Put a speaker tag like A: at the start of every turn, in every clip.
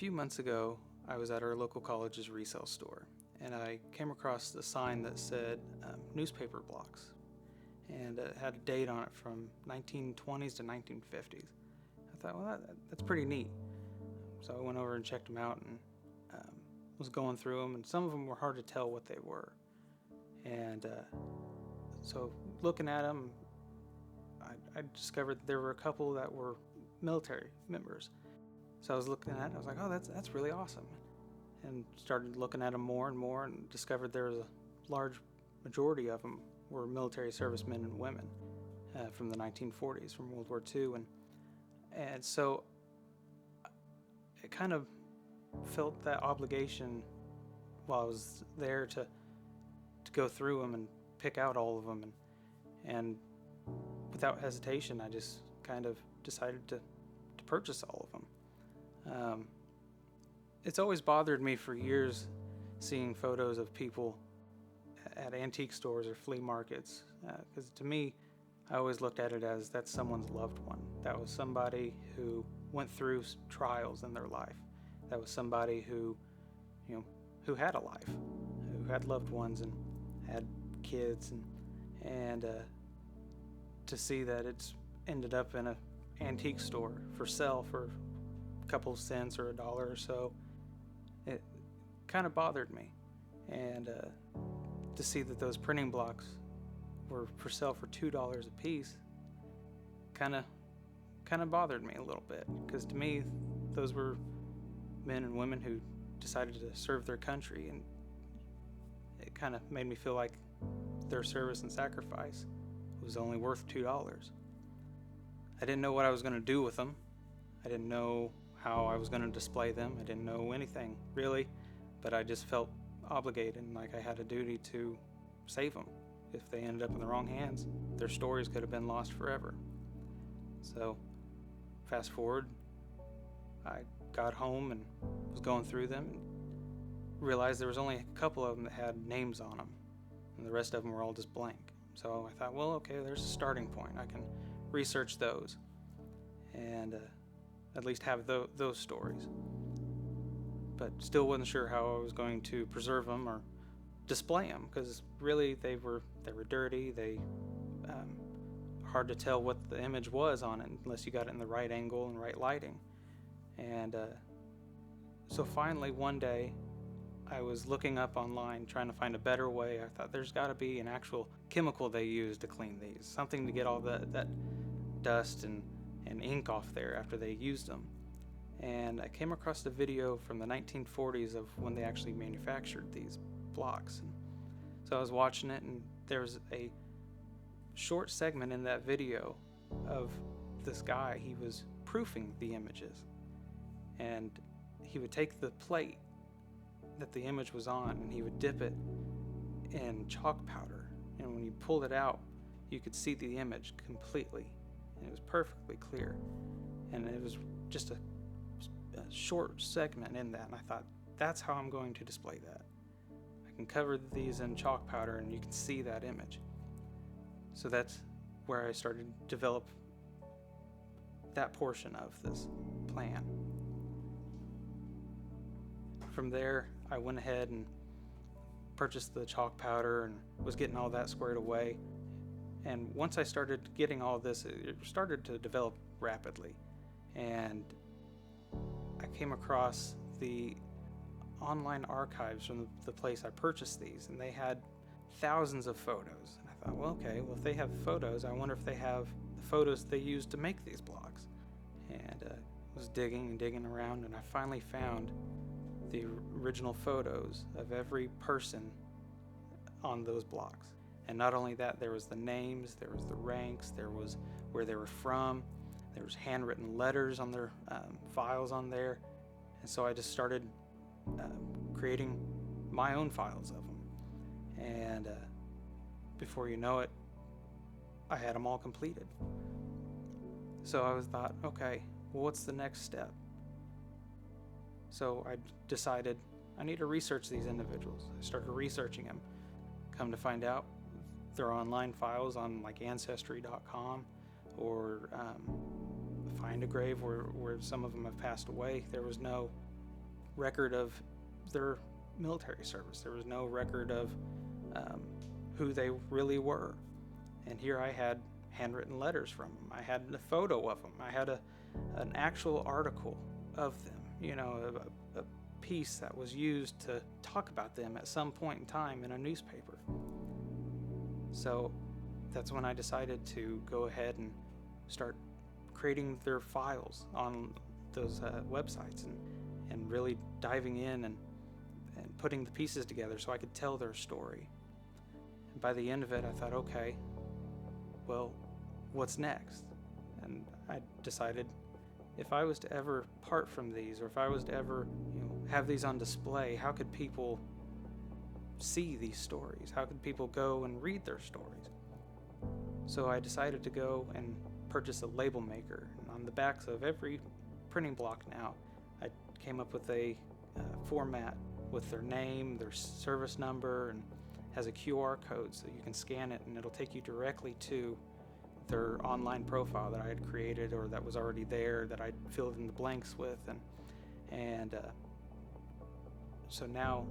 A: few months ago, I was at our local college's resale store, and I came across a sign that said newspaper blocks, and it had a date on it from 1920s to 1950s. I thought, well, that's pretty neat. So I went over and checked them out and was going through them, and some of them were hard to tell what they were. And so looking at them, I discovered that there were a couple that were military members. So I was looking at it, I was like, oh, that's really awesome. And started looking at them more and more and discovered there was a large majority of them were military servicemen and women from the 1940s, from World War II. And so it kind of felt that obligation while I was there to go through them and pick out all of them. And without hesitation, I just kind of decided to purchase all of them. It's always bothered me for years seeing photos of people at antique stores or flea markets, because to me, I always looked at it as that's someone's loved one. That was somebody who went through trials in their life. That was somebody who had a life, who had loved ones and had kids, and to see that it's ended up in an antique store for sale for a couple cents or $1 or so, it kind of bothered me. And to see that those printing blocks were for sale for $2 a piece kind of bothered me a little bit, because to me those were men and women who decided to serve their country, and it kind of made me feel like their service and sacrifice was only worth $2. I didn't know what I was going to do with them. I didn't know how I was going to display them. I didn't know anything really, but I just felt obligated and like I had a duty to save them. If they ended up in the wrong hands, their stories could have been lost forever. So fast forward, I got home and was going through them and realized there was only a couple of them that had names on them, and the rest of them were all just blank. So I thought, well, okay, there's a starting point. I can research those and at least have those stories. But still wasn't sure how I was going to preserve them or display them, because really they were dirty. They hard to tell what the image was on it unless you got it in the right angle and right lighting. And so finally one day I was looking up online trying to find a better way. I thought there's got to be an actual chemical they use to clean these, something to get all that dust and ink off there after they used them. And I came across a video from the 1940s of when they actually manufactured these blocks. And so I was watching it, and there was a short segment in that video of this guy. He was proofing the images, and he would take the plate that the image was on and he would dip it in chalk powder, and when you pulled it out you could see the image completely, and it was perfectly clear. And it was just a short segment in that, and I thought, that's how I'm going to display that. I can cover these in chalk powder and you can see that image. So that's where I started to develop that portion of this plan. From there, I went ahead and purchased the chalk powder and was getting all that squared away. And once I started getting all this, it started to develop rapidly. And I came across the online archives from the place I purchased these, and they had thousands of photos. And I thought, well, okay, well, if they have photos, I wonder if they have the photos they used to make these blocks. And was digging and digging around, and I finally found the original photos of every person on those blocks. And not only that, there was the names, there was the ranks, there was where they were from, there was handwritten letters on their files on there. And so I just started creating my own files of them. And before you know it, I had them all completed. So I thought, okay, well, what's the next step? So I decided I need to research these individuals. I started researching them. Come to find out, there are online files on like Ancestry.com or Find a Grave where some of them have passed away. There was no record of their military service. There was no record of who they really were. And here I had handwritten letters from them. I had a photo of them. I had an actual article of them, a piece that was used to talk about them at some point in time in a newspaper. So that's when I decided to go ahead and start creating their files on those websites and really diving in and putting the pieces together so I could tell their story. And by the end of it, I thought, okay, well, what's next? And I decided if I was to ever part from these, or if I was to ever have these on display, how could people see these stories? How could people go and read their stories? So I decided to go and purchase a label maker. And on the backs of every printing block now, I came up with a format with their name, their service number, and has a QR code so you can scan it and it'll take you directly to their online profile that I had created or that was already there that I'd filled in the blanks with. And so now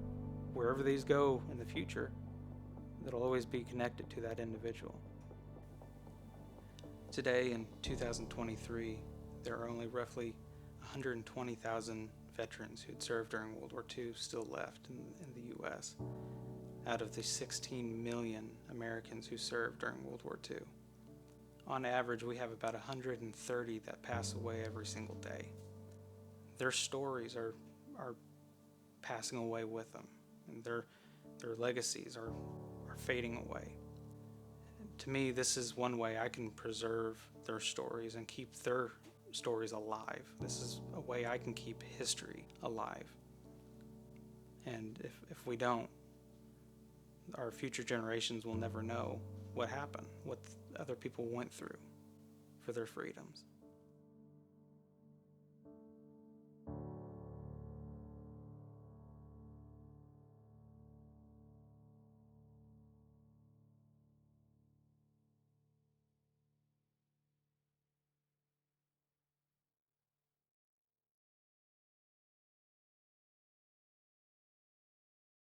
A: wherever these go in the future, it'll always be connected to that individual. Today in 2023, there are only roughly 120,000 veterans who'd served during World War II still left in the U.S. out of the 16 million Americans who served during World War II. On average, we have about 130 that pass away every single day. Their stories are passing away with them, and their legacies are fading away. To me, this is one way I can preserve their stories and keep their stories alive. This is a way I can keep history alive. And if we don't, our future generations will never know what happened, what other people went through for their freedoms.